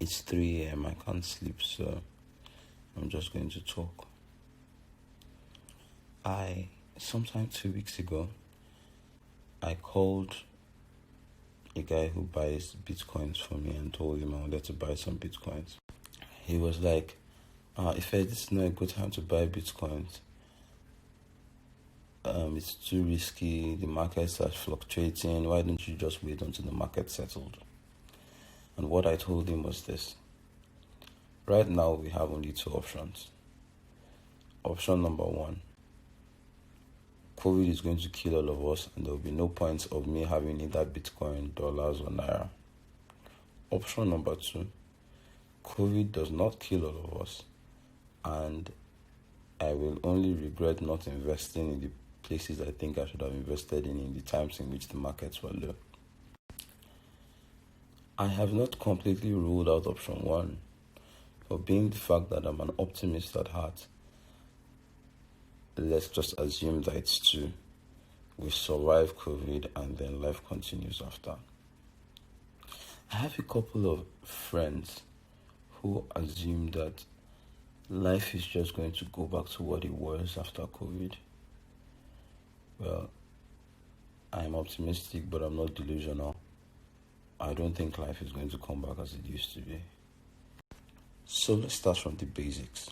It's 3 a.m. I can't sleep, so I'm just going to talk. Sometime 2 weeks ago, I called a guy who buys bitcoins for me and told him I wanted to buy some bitcoins. He was like, if this is not a good time to buy bitcoins, it's too risky, the markets are fluctuating, why don't you just wait until the market settled? And what I told him was this: right now we have only two options. Option number one, COVID is going to kill all of us and there will be no point of me having either Bitcoin, dollars or Naira. Option number two, COVID does not kill all of us and I will only regret not investing in the places I think I should have invested in the times in which the markets were low. I have not completely ruled out option one, but being the fact that I'm an optimist at heart, let's just assume that it's two. We survive COVID and then life continues after. I have a couple of friends who assume that life is just going to go back to what it was after COVID. Well, I'm optimistic, but I'm not delusional. I don't think life is going to come back as it used to be. So let's start from the basics.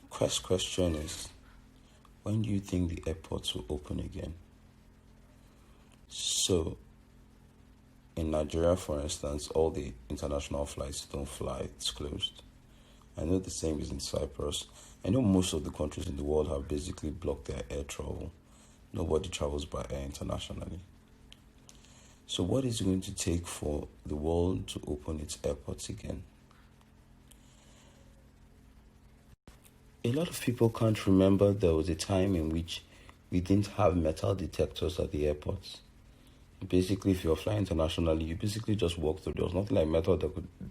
First question is, when do you think the airports will open again? So, in Nigeria, for instance, all the international flights don't fly, it's closed. I know the same is in Cyprus. I know most of the countries in the world have basically blocked their air travel. Nobody travels by air internationally. So what is it going to take for the world to open its airports again? A lot of people can't remember there was a time in which we didn't have metal detectors at the airports. Basically, if you're flying internationally, you basically just walk through. There was nothing like metal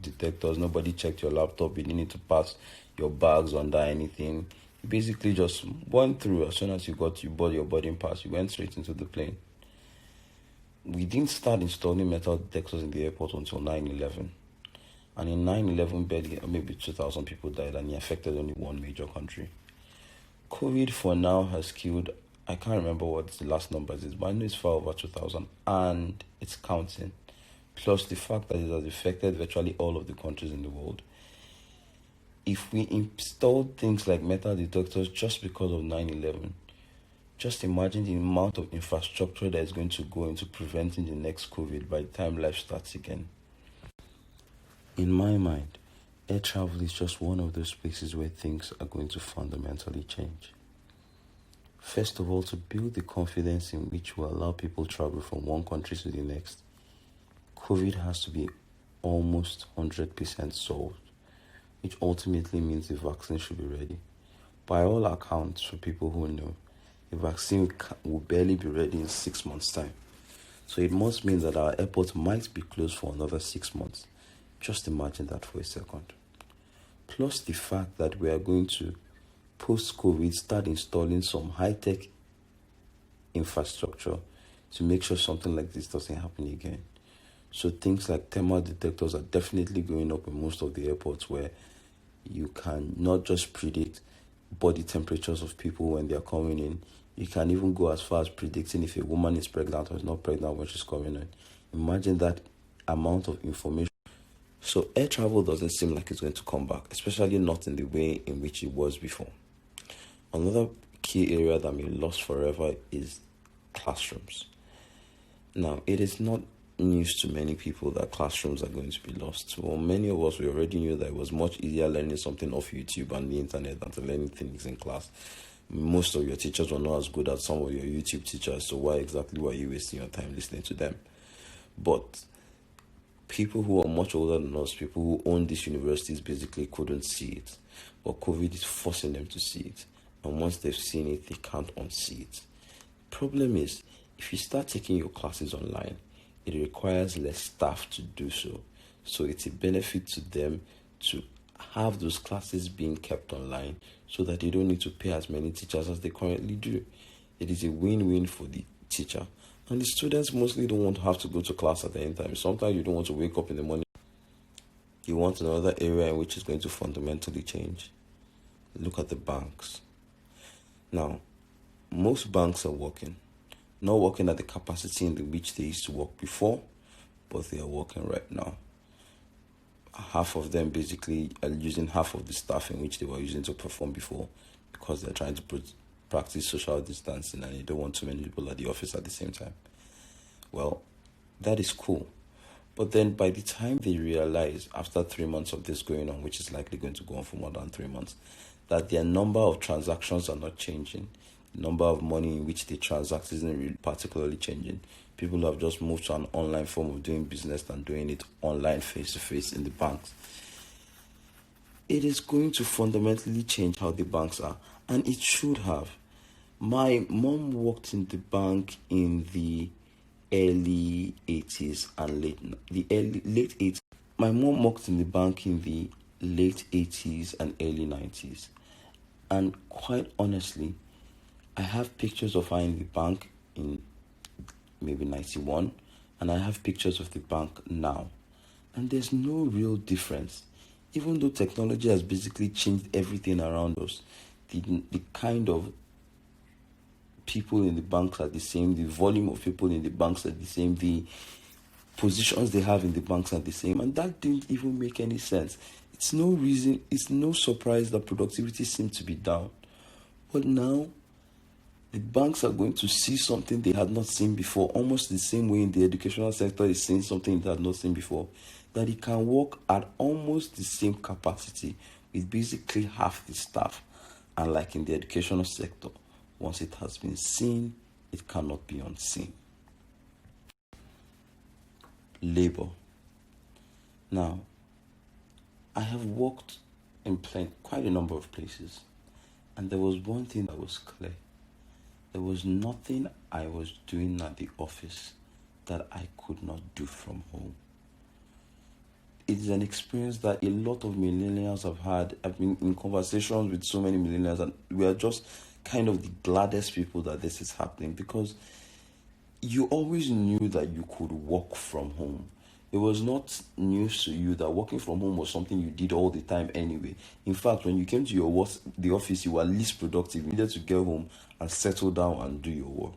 detectors. Nobody checked your laptop. You didn't need to pass your bags under anything. You basically just went through. As soon as you bought your boarding pass, you went straight into the plane. We didn't start installing metal detectors in the airport until 9/11. And in 9/11, barely, maybe 2,000 people died, and it affected only one major country. COVID for now has killed, I can't remember what the last number is, but I know it's far over 2,000, and it's counting. Plus the fact that it has affected virtually all of the countries in the world. If we installed things like metal detectors just because of 9/11, just imagine the amount of infrastructure that is going to go into preventing the next COVID by the time life starts again. In my mind, air travel is just one of those places where things are going to fundamentally change. First of all, to build the confidence in which will allow people to travel from one country to the next, COVID has to be almost 100% solved, which ultimately means the vaccine should be ready. By all accounts, for people who know, the vaccine will barely be ready in 6 months' time. So it must mean that our airport might be closed for another 6 months. Just imagine that for a second. Plus the fact that we are going to, post-COVID, start installing some high-tech infrastructure to make sure something like this doesn't happen again. So things like thermal detectors are definitely going up in most of the airports, where you can not just predict body temperatures of people when they are coming in. You can even go as far as predicting if a woman is pregnant or is not pregnant when she's coming in. Imagine that amount of information. So air travel doesn't seem like it's going to come back, especially not in the way in which it was before. Another key area that may be lost forever is classrooms. Now, it is not news to many people that classrooms are going to be lost. Well, many of us, we already knew that it was much easier learning something off YouTube and the internet than to learning things in class. Most of your teachers were not as good as some of your YouTube teachers, so why exactly were you wasting your time listening to them? But people who are much older than us, people who own these universities, basically couldn't see it. But COVID is forcing them to see it. And once they've seen it, they can't unsee it. Problem is, if you start taking your classes online, it requires less staff to do so. So it's a benefit to them to have those classes being kept online so that they don't need to pay as many teachers as they currently do. It is a win-win for the teacher. And the students mostly don't want to have to go to class at any time. Sometimes you don't want to wake up in the morning. You want another area in which is going to fundamentally change? Look at the banks. Now, most banks are working. Not working at the capacity in which they used to work before, but they are working right now. Half of them basically are using half of the staff in which they were using to perform before, because they're trying to practice social distancing and they don't want too many people at the office at the same time. Well, that is cool. But then by the time they realize, after 3 months of this going on, which is likely going to go on for more than 3 months, that their number of transactions are not changing, the number of money in which they transact isn't really particularly changing. People have just moved to an online form of doing business than doing it online face-to-face in the banks. It is going to fundamentally change how the banks are, and it should have. My mom worked in the bank in the early 80s and late 80s. My mom worked in the bank in the late 80s and early 90s. And quite honestly, I have pictures of her in the bank in maybe 91, and I have pictures of the bank now. And there's no real difference. Even though technology has basically changed everything around us, the kind of people in the banks are the same, the volume of people in the banks are the same, the positions they have in the banks are the same, and that didn't even make any sense. It's no surprise that productivity seemed to be down. But now, the banks are going to see something they had not seen before, almost the same way in the educational sector is seeing something it had not seen before, that it can work at almost the same capacity with basically half the staff. And like in the educational sector, once it has been seen, it cannot be unseen. Labor. Now, I have worked in quite a number of places, and there was one thing that was clear. There was nothing I was doing at the office that I could not do from home. It is an experience that a lot of millennials have had. I've been in conversations with so many millennials, and we are just kind of the gladdest people that this is happening, because you always knew that you could work from home. It was not news to you that working from home was something you did all the time anyway. In fact, when you came to the office, you were least productive. You needed to get home and settle down and do your work.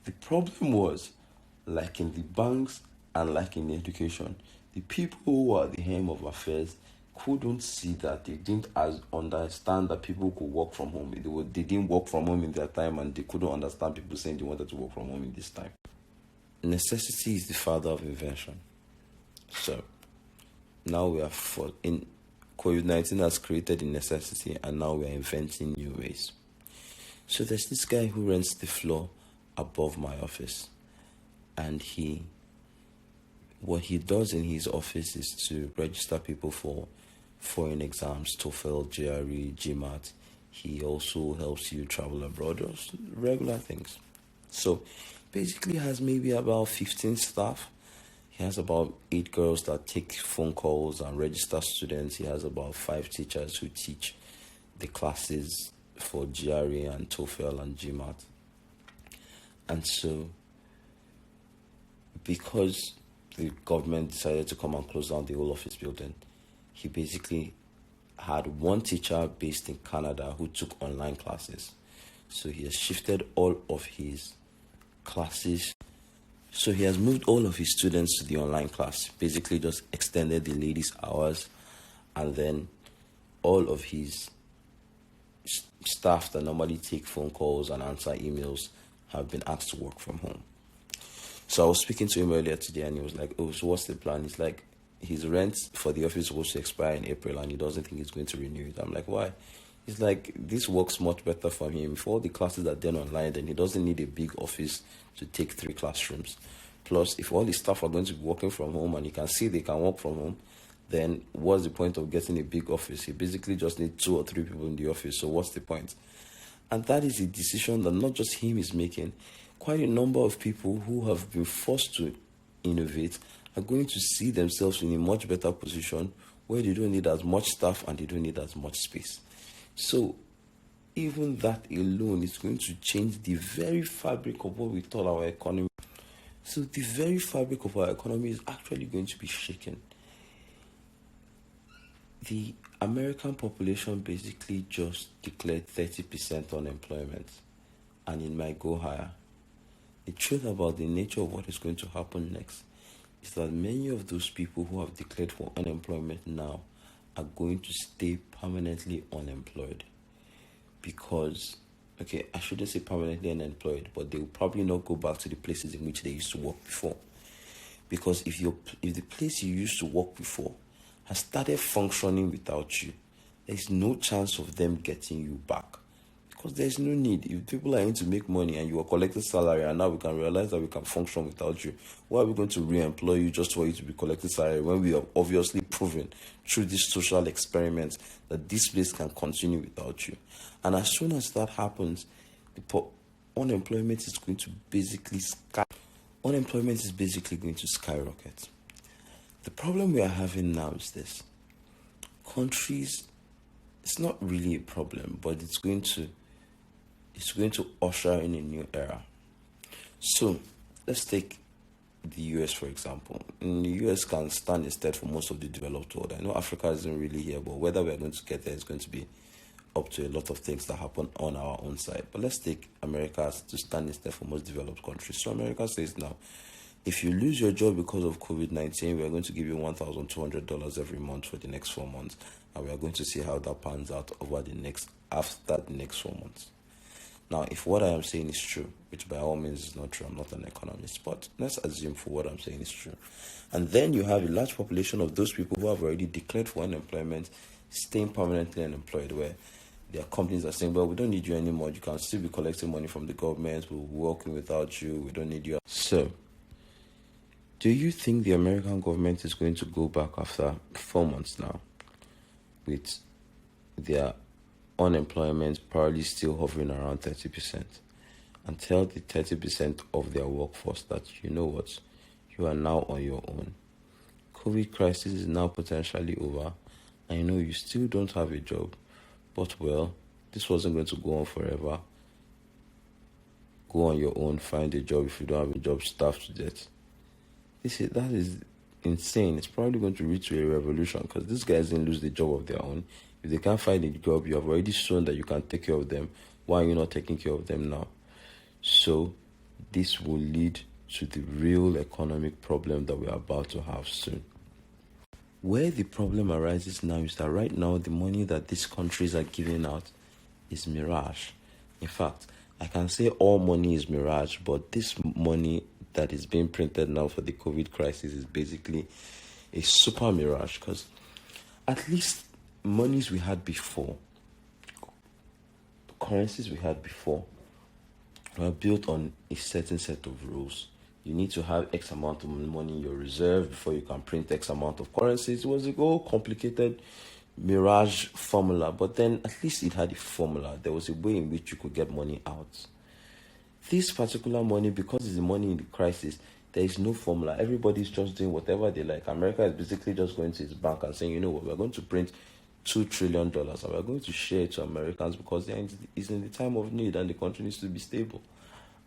The problem was, like in the banks and like in education, the people who were at the helm of affairs couldn't see that. They didn't understand that people could work from home. They didn't work from home in their time, and they couldn't understand people saying they wanted to work from home in this time. Necessity is the father of invention. So now COVID-19 has created a necessity, and now we are inventing new ways. So there's this guy who rents the floor above my office, and what he does in his office is to register people for foreign exams, TOEFL, GRE, GMAT. He also helps you travel abroad, just regular things. So basically has maybe about 15 staff. He has about 8 girls that take phone calls and register students. He has about 5 teachers who teach the classes for GRE and TOEFL and GMAT. And so, because the government decided to come and close down the whole office building, he basically had one teacher based in Canada who took online classes. So he has shifted all of his classes. So he has moved all of his students to the online class, basically just extended the ladies' hours, and then all of his staff that normally take phone calls and answer emails have been asked to work from home. So I was speaking to him earlier today, and he was like, oh, so what's the plan? He's like, his rent for the office is supposed to expire in April, and he doesn't think he's going to renew it. I'm like, why? He's like, this works much better for him. For all the classes that are done online, then he doesn't need a big office to take 3 classrooms. Plus, if all the staff are going to be working from home and he can see they can work from home, then what's the point of getting a big office? He basically just needs 2 or 3 people in the office. So what's the point? And that is a decision that not just him is making. Quite a number of people who have been forced to innovate are going to see themselves in a much better position where they don't need as much staff and they don't need as much space. So even that alone is going to change the very fabric of what we thought our economy. So the very fabric of our economy is actually going to be shaken. The American population basically just declared 30% unemployment, and it might go higher. The truth about the nature of what is going to happen next is that many of those people who have declared for unemployment now are going to stay permanently unemployed. Because, okay, I shouldn't say permanently unemployed, but they will probably not go back to the places in which they used to work before. Because if the place you used to work before has started functioning without you, there's no chance of them getting you back. Because there's no need. If people are in to make money and you are collecting salary and now we can realize that we can function without you, why are we going to re-employ you just for you to be collecting salary when we have obviously proven through this social experiment that this place can continue without you? And as soon as that happens, unemployment is going to basically skyrocket. The problem we are having now is this. Countries, it's not really a problem, but it's going to usher in a new era. So let's take the US for example. The US can stand instead for most of the developed world. I know Africa isn't really here, but whether we're going to get there is going to be up to a lot of things that happen on our own side. But let's take America as to stand instead for most developed countries. So America says now, if you lose your job because of COVID-19, we are going to give you $1,200 every month for the next 4 months. And we are going to see how that pans out after the next 4 months. Now, if what I am saying is true, which by all means is not true, I'm not an economist, but let's assume for what I'm saying is true. And then you have a large population of those people who have already declared for unemployment, staying permanently unemployed, where their companies are saying, well, we don't need you anymore. You can still be collecting money from the government. We're working without you. We don't need you. So, do you think the American government is going to go back after 4 months now with their unemployment probably still hovering around 30% and tell the 30% of their workforce that, you know what, you are now on your own. COVID crisis is now potentially over. I know you still don't have a job, but well, this wasn't going to go on forever. Go on your own, find a job. If you don't have a job, starve to death. That is insane. It's probably going to lead to a revolution because these guys didn't lose the job of their own. If they can't find a job, you have already shown that you can take care of them. Why are you not taking care of them now? So this will lead to the real economic problem that we are about to have soon. Where the problem arises now is that right now the money that these countries are giving out is mirage. In fact, I can say all money is mirage, but this money that is being printed now for the COVID crisis is basically a super mirage, because at least monies we had before, currencies we had before, were built on a certain set of rules. You need to have X amount of money in your reserve before you can print X amount of currencies. It was a whole complicated mirage formula, but then at least it had a formula. There was a way in which you could get money out. This particular money, because it's the money in the crisis, there is no formula. Everybody's just doing whatever they like. America is basically just going to its bank and saying, you know what, we're going to print $2 trillion and we're going to share it to Americans because it's in the time of need and the country needs to be stable.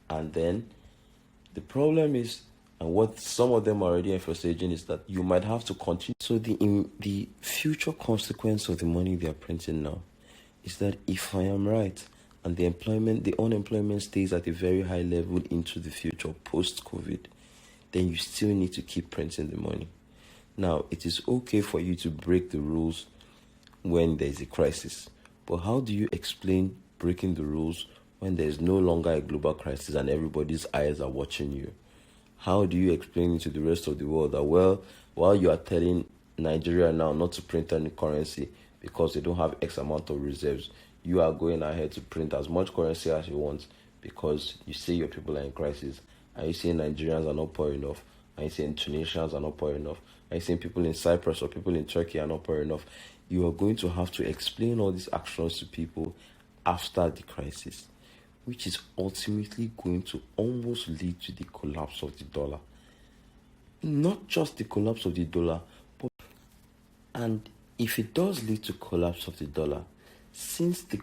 And then the problem is, and what some of them are already emphasizing, is that you might have to continue. So the future consequence of the money they are printing now is that if I am right, and the unemployment stays at a very high level into the future post-COVID, then you still need to keep printing the money. Now, it is okay for you to break the rules when there is a crisis, but how do you explain breaking the rules when there is no longer a global crisis and everybody's eyes are watching you? How do you explain it to the rest of the world that, well, while you are telling Nigeria now not to print any currency because they don't have X amount of reserves, you are going ahead to print as much currency as you want because you say your people are in crisis? Are you saying Nigerians are not poor enough? Are you saying Tunisians are not poor enough? Are you saying people in Cyprus or people in Turkey are not poor enough? You are going to have to explain all these actions to people after the crisis, which is ultimately going to almost lead to the collapse of the dollar. Not just the collapse of the dollar, and if it does lead to collapse of the dollar, since the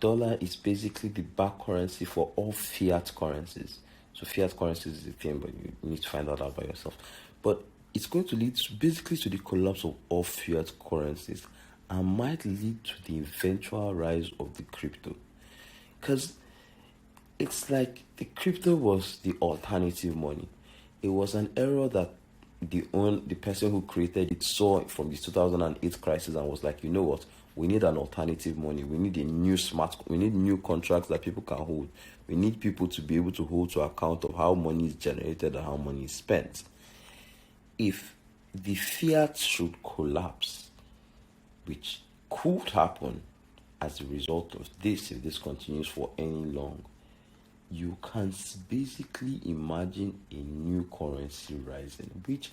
dollar is basically the back currency for all fiat currencies. So fiat currencies is a thing, but you need to find that out by yourself. But it's going to lead basically to the collapse of all fiat currencies and might lead to the eventual rise of the crypto. Because it's like the crypto was the alternative money. It was an error that the person who created it saw from the 2008 crisis and was like, you know what, we need an alternative money. We need we need new contracts that people can hold. We need people to be able to hold to account of how money is generated and how money is spent. If the fiat should collapse, which could happen as a result of this, if this continues for any long, you can basically imagine a new currency rising, which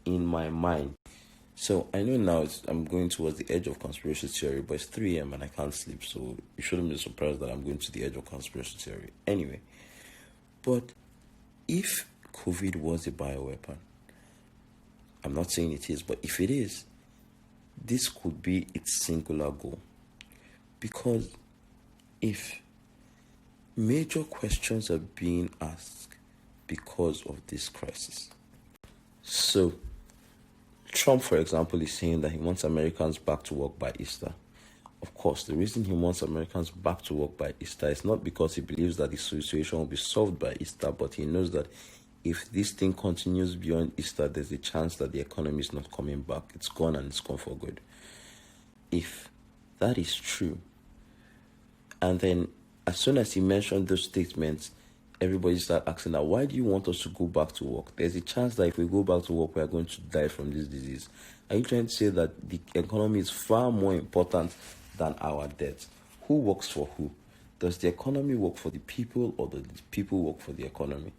in my mind, so I know now I'm going towards the edge of conspiracy theory, but it's 3 a.m. and I can't sleep, so you shouldn't be surprised that I'm going to the edge of conspiracy theory. Anyway, but if COVID was a bioweapon, I'm not saying it is, but if it is, this could be its singular goal. Because if major questions are being asked because of this crisis. So, Trump, for example, is saying that he wants Americans back to work by Easter. Of course, the reason he wants Americans back to work by Easter is not because he believes that the situation will be solved by Easter, but he knows that if this thing continues beyond Easter, there's a chance that the economy is not coming back. It's gone and it's gone for good. If that is true, and then as soon as he mentioned those statements, everybody started asking that, why do you want us to go back to work? There's a chance that if we go back to work, we are going to die from this disease. Are you trying to say that the economy is far more important than our debt? Who works for who? Does the economy work for the people, or does the people work for the economy?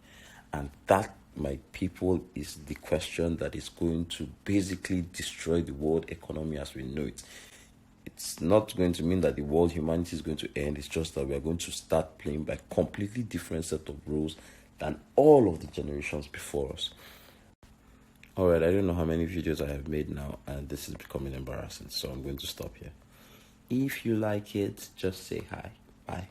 And that, my people, is the question that is going to basically destroy the world economy as we know it. It's not going to mean that the world humanity is going to end. It's just that we are going to start playing by completely different set of rules than all of the generations before us. Alright, I don't know how many videos I have made now, and this is becoming embarrassing, so I'm going to stop here. If you like it, just say hi. Bye.